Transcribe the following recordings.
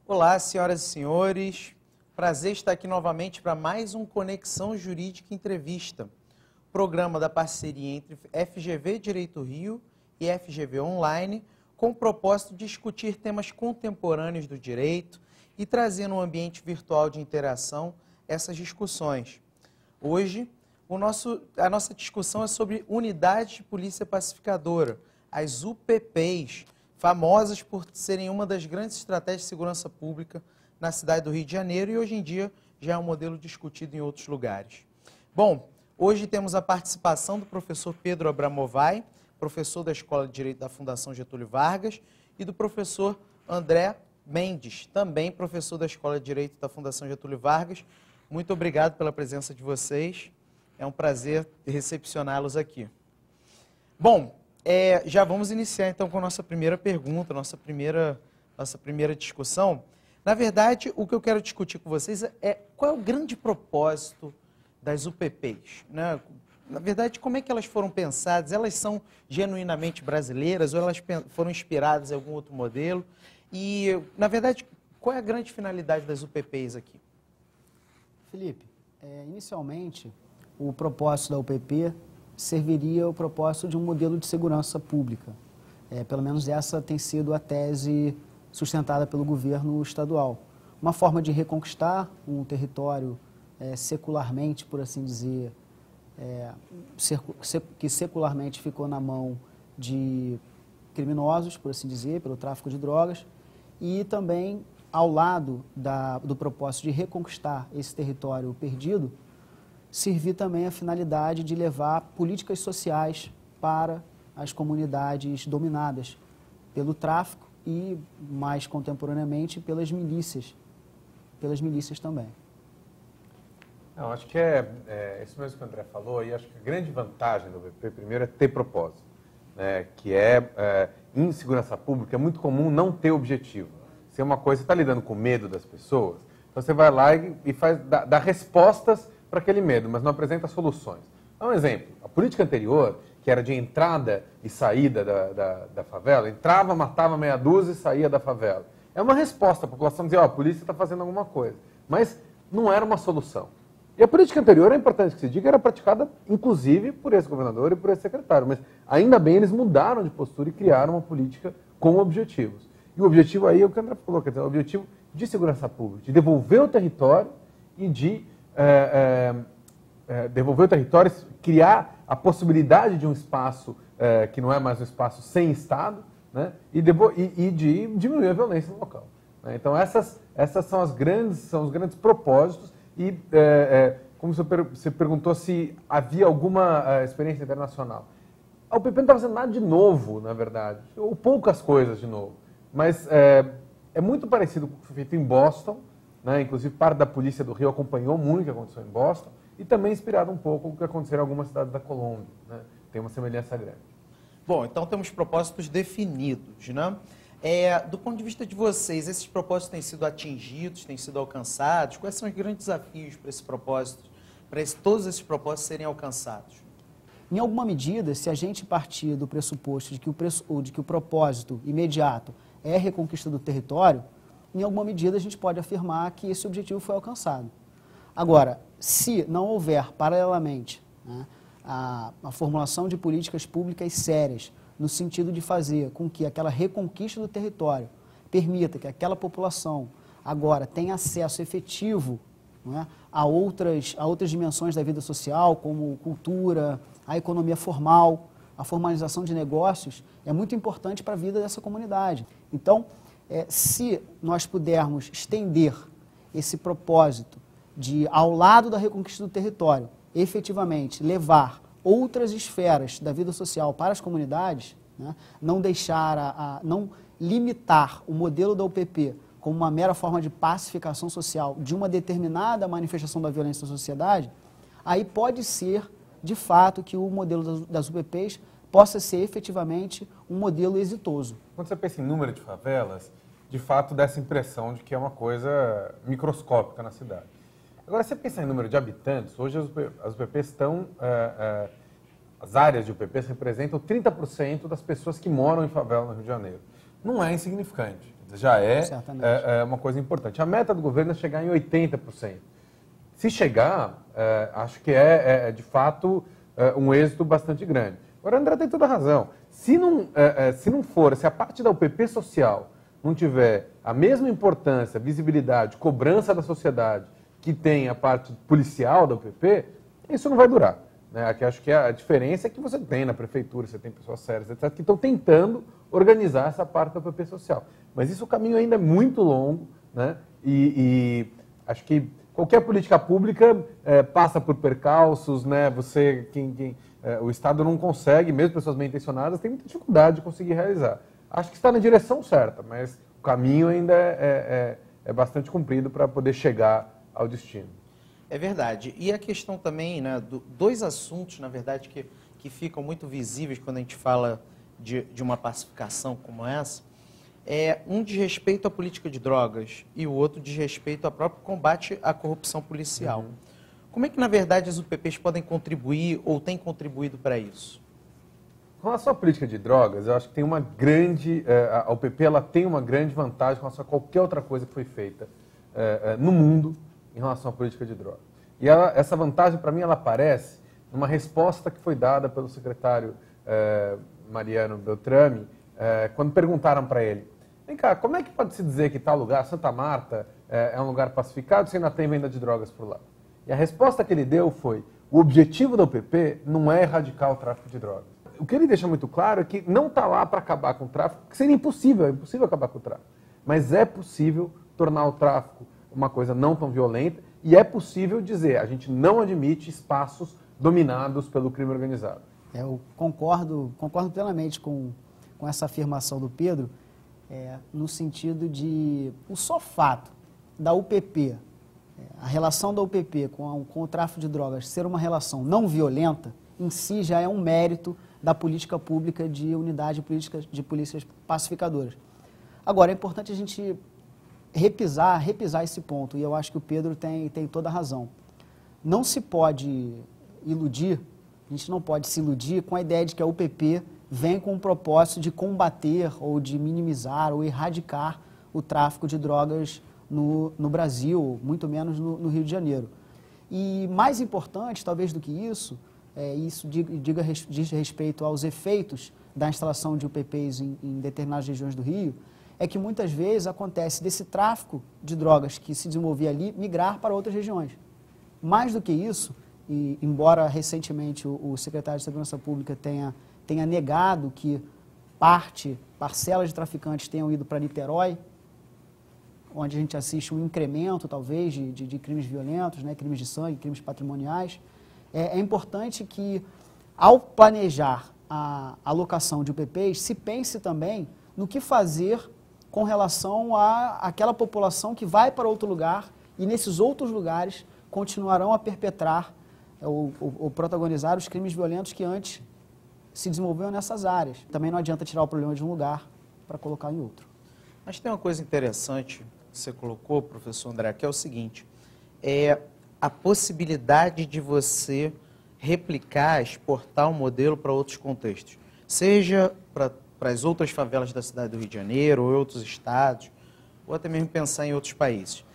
Olá, senhoras e senhores. Prazer estar aqui novamente para mais um Conexão Jurídica Entrevista, programa da parceria entre FGV Direito Rio e FGV Online, com o propósito de discutir temas contemporâneos do direito e trazer no ambiente virtual de interação essas discussões. Hoje, a nossa discussão é sobre unidades de polícia pacificadora, as UPPs, famosas por serem uma das grandes estratégias de segurança pública na cidade do Rio de Janeiro e hoje em dia já é um modelo discutido em outros lugares. Bom, hoje temos a participação do professor Pedro Abramovay, professor da Escola de Direito da Fundação Getúlio Vargas, e do professor André Mendes, também professor da Escola de Direito da Fundação Getúlio Vargas. Muito obrigado pela presença de vocês, é um prazer recepcioná-los aqui. Bom, já vamos iniciar então com a nossa primeira pergunta, nossa primeira discussão. Na verdade, o que eu quero discutir com vocês é qual é o grande propósito das UPPs, né? Na verdade, como é que elas foram pensadas? Elas são genuinamente brasileiras ou elas foram inspiradas em algum outro modelo? E, na verdade, qual é a grande finalidade das UPPs aqui? Felipe, inicialmente, o propósito da UPP serviria o propósito de um modelo de segurança pública. Pelo menos essa tem sido a tese sustentada pelo governo estadual. Uma forma de reconquistar um território secularmente, por assim dizer, que secularmente ficou na mão de criminosos, por assim dizer, pelo tráfico de drogas, e também, ao lado do propósito de reconquistar esse território perdido, servir também a finalidade de levar políticas sociais para as comunidades dominadas pelo tráfico e, mais contemporaneamente, pelas milícias também. Não, acho que isso mesmo que o André falou, e acho que a grande vantagem do UPP, primeiro, é ter propósito, né? Que em segurança pública, é muito comum não ter objetivo. Se é uma coisa, você está lidando com o medo das pessoas, então você vai lá e dá respostas para aquele medo, mas não apresenta soluções. Dá um exemplo, a política anterior, que era de entrada e saída da favela, entrava, matava meia dúzia e saía da favela. É uma resposta, a população dizia, a polícia está fazendo alguma coisa, mas não era uma solução. E a política anterior, é importante que se diga, era praticada, inclusive, por esse governador e por esse secretário, mas ainda bem eles mudaram de postura e criaram uma política com objetivos. E o objetivo aí é o que o André falou, quer dizer, o objetivo de segurança pública, de devolver o território e de devolver o território, criar a possibilidade de um espaço que não é mais um espaço sem Estado, né, e de diminuir a violência no local. Né? Então, essas são os grandes propósitos e, como você perguntou se havia alguma experiência internacional. A UPP não está fazendo nada de novo, na verdade, ou poucas coisas de novo, mas é muito parecido com o que foi feito em Boston, né? Inclusive, parte da polícia do Rio acompanhou muito o que aconteceu em Boston e também inspirado um pouco o que aconteceu em algumas cidades da Colômbia. Né? Tem uma semelhança grande. Bom, então temos propósitos definidos, né? Do ponto de vista de vocês, esses propósitos têm sido atingidos, têm sido alcançados? Quais são os grandes desafios para esse propósito, todos esses propósitos serem alcançados? Em alguma medida, se a gente partir do pressuposto de que o propósito imediato é a reconquista do território, em alguma medida a gente pode afirmar que esse objetivo foi alcançado. Agora, se não houver, paralelamente, né, a formulação de políticas públicas sérias, no sentido de fazer com que aquela reconquista do território permita que aquela população agora tenha acesso efetivo, né, a outras dimensões da vida social, como cultura, a economia formal, a formalização de negócios, é muito importante para a vida dessa comunidade. Então, se nós pudermos estender esse propósito de, ao lado da reconquista do território, efetivamente levar outras esferas da vida social para as comunidades, né, não deixar, não limitar o modelo da UPP como uma mera forma de pacificação social de uma determinada manifestação da violência na sociedade, aí pode ser, de fato, que o modelo das UPPs possa ser efetivamente um modelo exitoso. Quando você pensa em número de favelas, de fato dá essa impressão de que é uma coisa microscópica na cidade. Agora, se você pensar em número de habitantes, hoje as UPPs estão... as áreas de UPPs representam 30% das pessoas que moram em favela no Rio de Janeiro. Não é insignificante. Já é uma coisa importante. A meta do governo é chegar em 80%. Se chegar, acho que de fato, um êxito bastante grande. Agora, o André tem toda a razão. Se a parte da UPP social não tiver a mesma importância, visibilidade, cobrança da sociedade que tem a parte policial da UPP, isso não vai durar. Né? Aqui acho que a diferença é que você tem na prefeitura, você tem pessoas sérias, etc., que estão tentando organizar essa parte da UPP social. Mas isso o caminho ainda é muito longo, né? E acho que qualquer política pública passa por percalços, né? O Estado não consegue, mesmo pessoas bem intencionadas, tem muita dificuldade de conseguir realizar. Acho que está na direção certa, mas o caminho ainda é bastante comprido para poder chegar ao destino. É verdade. E a questão também, né, dois assuntos, na verdade, que ficam muito visíveis quando a gente fala de uma pacificação como essa, um diz respeito à política de drogas e o outro diz respeito ao próprio combate à corrupção policial. Uhum. Como é que, na verdade, as UPPs podem contribuir ou têm contribuído para isso? Com relação à política de drogas, eu acho que tem uma grande... a UPP ela tem uma grande vantagem com relação a qualquer outra coisa que foi feita no mundo em relação à política de drogas. E essa vantagem, para mim, ela aparece numa resposta que foi dada pelo secretário Mariano Beltrame, quando perguntaram para ele: vem cá, como é que pode se dizer que tal lugar, Santa Marta, é um lugar pacificado se ainda tem venda de drogas por lá? E a resposta que ele deu foi: o objetivo da UPP não é erradicar o tráfico de drogas. O que ele deixa muito claro é que não está lá para acabar com o tráfico, que seria impossível, é impossível acabar com o tráfico. Mas é possível tornar o tráfico uma coisa não tão violenta e é possível dizer: a gente não admite espaços dominados pelo crime organizado. Eu concordo plenamente com essa afirmação do Pedro, no sentido de o só fato da UPP, a relação da UPP com o tráfico de drogas ser uma relação não violenta, em si já é um mérito da política pública de unidade de polícias pacificadoras. Agora, é importante a gente repisar esse ponto, e eu acho que o Pedro tem toda a razão. Não se pode iludir, a gente não pode se iludir com a ideia de que a UPP vem com o propósito de combater ou de minimizar ou erradicar o tráfico de drogas no Brasil, muito menos no Rio de Janeiro. E mais importante, talvez, do que isso, isso diz respeito aos efeitos da instalação de UPPs em determinadas regiões do Rio, é que muitas vezes acontece desse tráfico de drogas que se desenvolvia ali migrar para outras regiões. Mais do que isso, e embora recentemente o secretário de Segurança Pública tenha negado que parcelas de traficantes tenham ido para Niterói, onde a gente assiste um incremento, talvez, de crimes violentos, né, crimes de sangue, crimes patrimoniais, é importante que, ao planejar a alocação de UPPs, se pense também no que fazer com relação àquela população que vai para outro lugar e, nesses outros lugares, continuarão a perpetrar ou protagonizar os crimes violentos que antes se desenvolveram nessas áreas. Também não adianta tirar o problema de um lugar para colocar em outro. Mas tem uma coisa interessante que você colocou, professor André, que é o seguinte: a possibilidade de você replicar, exportar um modelo para outros contextos, seja para as outras favelas da cidade do Rio de Janeiro, ou outros estados, ou até mesmo pensar em outros países.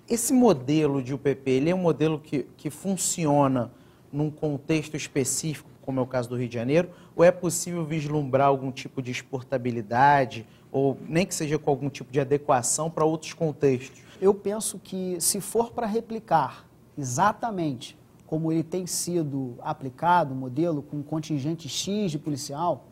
Esse modelo de UPP, ele é um modelo que funciona num contexto específico, como é o caso do Rio de Janeiro, ou é possível vislumbrar algum tipo de exportabilidade, ou nem que seja com algum tipo de adequação para outros contextos? Eu penso que, se for para replicar exatamente como ele tem sido aplicado, o modelo com contingente X de policial,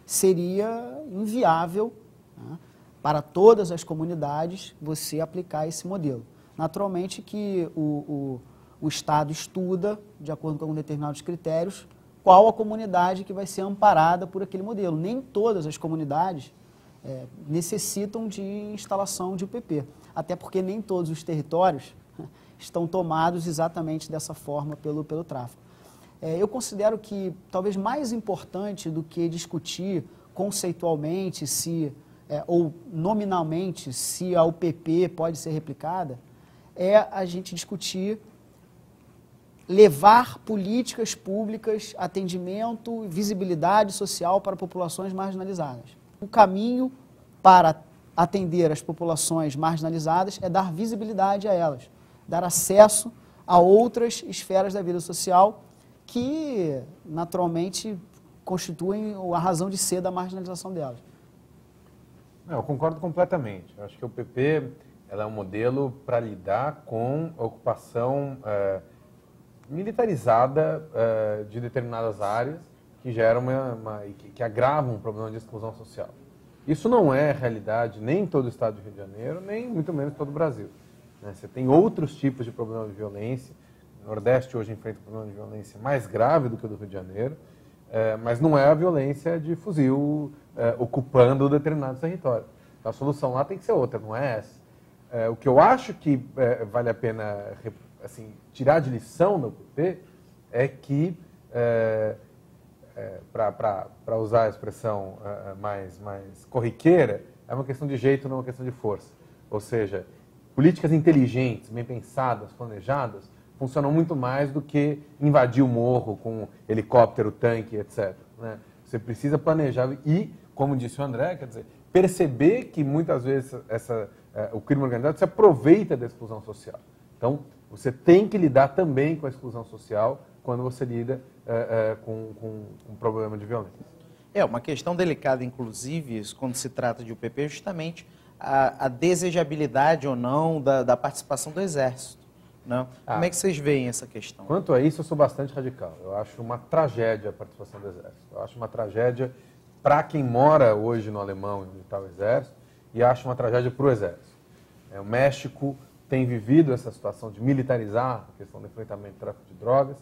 seria inviável, né, para todas as comunidades você aplicar esse modelo. Naturalmente que o Estado estuda, de acordo com determinados critérios, qual a comunidade que vai ser amparada por aquele modelo. Nem todas as comunidades necessitam de instalação de UPP, até porque nem todos os territórios estão tomados exatamente dessa forma pelo tráfico. Eu considero que talvez mais importante do que discutir conceitualmente ou nominalmente se a UPP pode ser replicada, é a gente discutir levar políticas públicas, atendimento e visibilidade social para populações marginalizadas. O caminho para atender as populações marginalizadas é dar visibilidade a elas, dar acesso a outras esferas da vida social que, naturalmente, constituem a razão de ser da marginalização delas. Eu concordo completamente. Eu acho que o PP ela é um modelo para lidar com a ocupação militarizada de determinadas áreas que geram que agravam um problema de exclusão social. Isso não é realidade nem em todo o estado do Rio de Janeiro, nem muito menos em todo o Brasil. Você tem outros tipos de problema de violência. O Nordeste hoje enfrenta um problema de violência mais grave do que o do Rio de Janeiro, mas não é a violência de fuzil ocupando determinados territórios. Então, a solução lá tem que ser outra, não é essa. O que eu acho que vale a pena assim, tirar de lição do PP é que, para usar a expressão mais corriqueira, é uma questão de jeito, não é uma questão de força. Ou seja, políticas inteligentes, bem pensadas, planejadas, funcionam muito mais do que invadir o morro com helicóptero, tanque, etc. Né? Você precisa planejar e, como disse o André, quer dizer, perceber que muitas vezes o crime organizado se aproveita da exclusão social. Então, você tem que lidar também com a exclusão social quando você lida com um problema de violência. É uma questão delicada, inclusive, quando se trata de UPP, justamente a desejabilidade ou não da participação do Exército. Não? Como é que vocês veem essa questão? Quanto a isso, eu sou bastante radical. Eu acho uma tragédia a participação do Exército. Eu acho uma tragédia para quem mora hoje no Alemão e onde está o Exército, e acho uma tragédia para o Exército. O México tem vivido essa situação de militarizar a questão do enfrentamento do tráfico de drogas,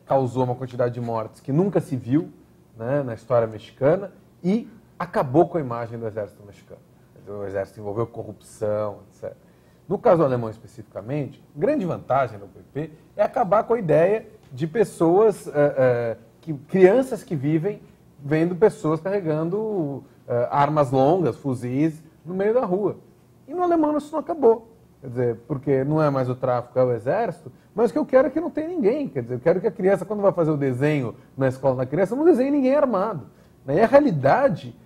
causou uma quantidade de mortes que nunca se viu, né, na história mexicana e acabou com a imagem do Exército mexicano. O Exército envolveu corrupção, etc. No caso alemão especificamente, grande vantagem do PP é acabar com a ideia de pessoas, crianças que vivem vendo pessoas carregando armas longas, fuzis, no meio da rua. E no alemão isso não acabou. Quer dizer, porque não é mais o tráfico, é o Exército, mas o que eu quero é que não tenha ninguém. Quer dizer, eu quero que a criança, quando vai fazer o desenho na escola da criança, não desenhe ninguém armado. E a realidade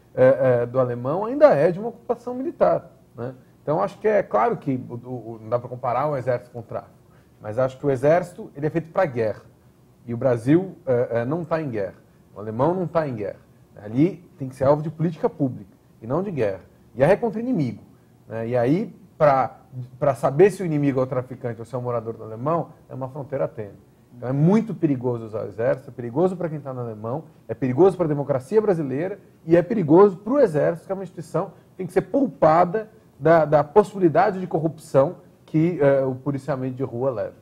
do alemão ainda é de uma ocupação militar. Né? Então, acho que é claro que não dá para comparar o Exército com o tráfico, mas acho que o Exército ele é feito para guerra. E o Brasil não está em guerra. O alemão não está em guerra. Ali tem que ser alvo de política pública e não de guerra. Guerra é contra inimigo. Né? E aí, para saber se o inimigo é o traficante ou se é o morador do alemão, é uma fronteira tênue. Então é muito perigoso usar o Exército, é perigoso para quem está no alemão, é perigoso para a democracia brasileira e é perigoso para o Exército, que é uma instituição que tem que ser poupada da possibilidade de corrupção que o policiamento de rua leva.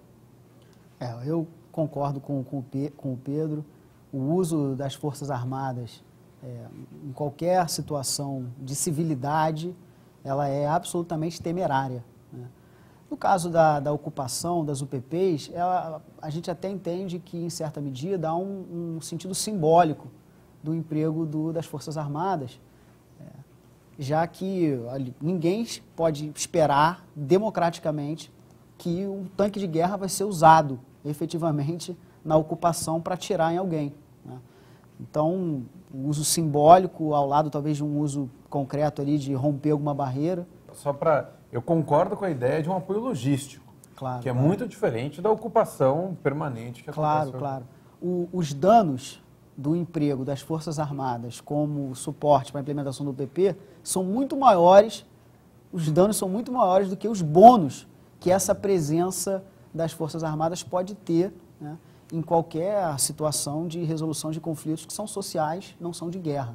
Eu concordo com o Pedro. O uso das Forças Armadas em qualquer situação de civilidade, ela é absolutamente temerária. Né? No caso da ocupação das UPPs, a gente até entende que, em certa medida, há um sentido simbólico do emprego das Forças Armadas, já que ninguém pode esperar democraticamente que um tanque de guerra vai ser usado efetivamente na ocupação para atirar em alguém. Né? Então, o uso simbólico, ao lado talvez de um uso concreto ali de romper alguma barreira. Eu concordo com a ideia de um apoio logístico, que é muito diferente da ocupação permanente que acontece. Claro. Os danos do emprego das Forças Armadas como suporte para a implementação do PP são muito maiores, os danos são muito maiores do que os bônus que essa presença das Forças Armadas pode ter, né, em qualquer situação de resolução de conflitos que são sociais, não são de guerra.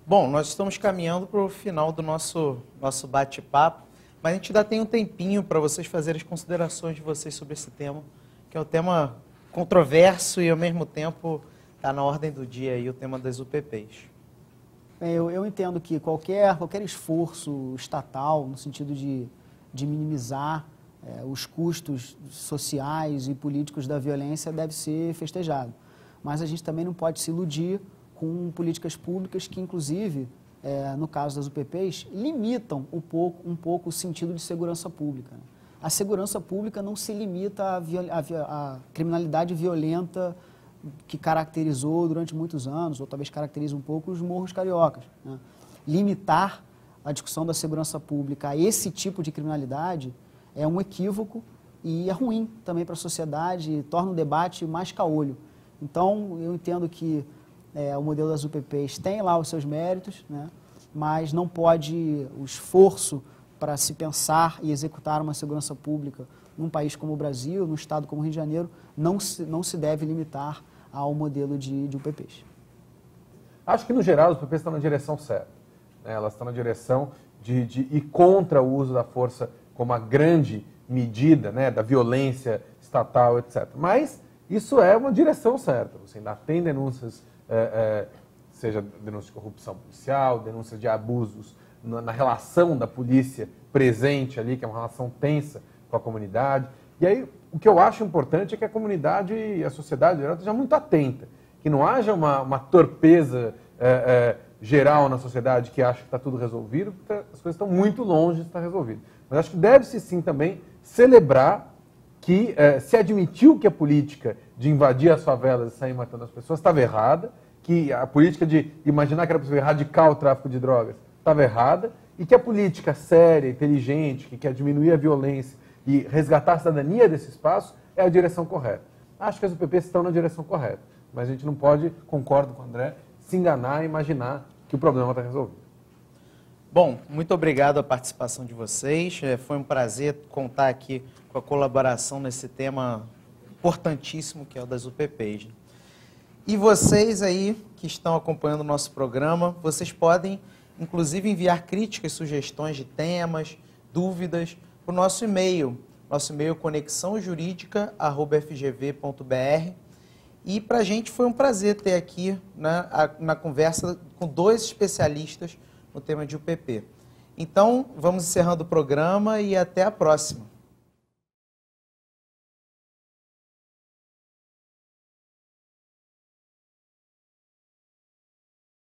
Bom, nós estamos caminhando para o final do nosso bate-papo, mas a gente ainda tem um tempinho para vocês fazerem as considerações de vocês sobre esse tema, que é um tema controverso e, ao mesmo tempo, está na ordem do dia aí, o tema das UPPs. Eu entendo que qualquer esforço estatal, no sentido de minimizar os custos sociais e políticos da violência, deve ser festejado. Mas a gente também não pode se iludir com políticas públicas que, inclusive, no caso das UPPs, limitam um pouco o sentido de segurança pública. Né? A segurança pública não se limita à criminalidade violenta que caracterizou durante muitos anos, ou talvez caracterize um pouco os morros cariocas. Né? Limitar a discussão da segurança pública a esse tipo de criminalidade é um equívoco e é ruim também para a sociedade, torna o debate mais caolho. Então, eu entendo que o modelo das UPPs tem lá os seus méritos, né, mas não pode o esforço para se pensar e executar uma segurança pública num país como o Brasil, num estado como o Rio de Janeiro, não se deve limitar ao modelo de UPPs. Acho que, no geral, as UPPs estão na direção certa. Né? Elas estão na direção de ir contra o uso da força como a grande medida, né, da violência estatal, etc. Mas isso é uma direção certa. Você ainda tem denúncias, seja denúncia de corrupção policial, denúncia de abusos na relação da polícia presente ali, que é uma relação tensa com a comunidade. E aí, o que eu acho importante é que a comunidade e a sociedade geral esteja muito atenta, que não haja uma torpeza geral na sociedade que acha que está tudo resolvido, porque as coisas estão muito longe de estar resolvido. Mas acho que deve-se sim também celebrar que se admitiu que a política de invadir as favelas e sair matando as pessoas estava errada, que a política de imaginar que era possível erradicar o tráfico de drogas estava errada, e que a política séria, inteligente, que quer diminuir a violência e resgatar a cidadania desse espaço é a direção correta. Acho que as UPPs estão na direção correta, mas a gente não pode, concordo com o André, se enganar e imaginar que o problema está resolvido. Bom, muito obrigado a participação de vocês. Foi um prazer contar aqui com a colaboração nesse tema importantíssimo que é o das UPPs. E vocês aí que estão acompanhando o nosso programa, vocês podem, inclusive, enviar críticas, sugestões de temas, dúvidas para o nosso e-mail. Nosso e-mail conexãojuridica@fgv.br. E para a gente foi um prazer ter aqui na conversa com 2 especialistas no tema de UPP. Então, vamos encerrando o programa e até a próxima.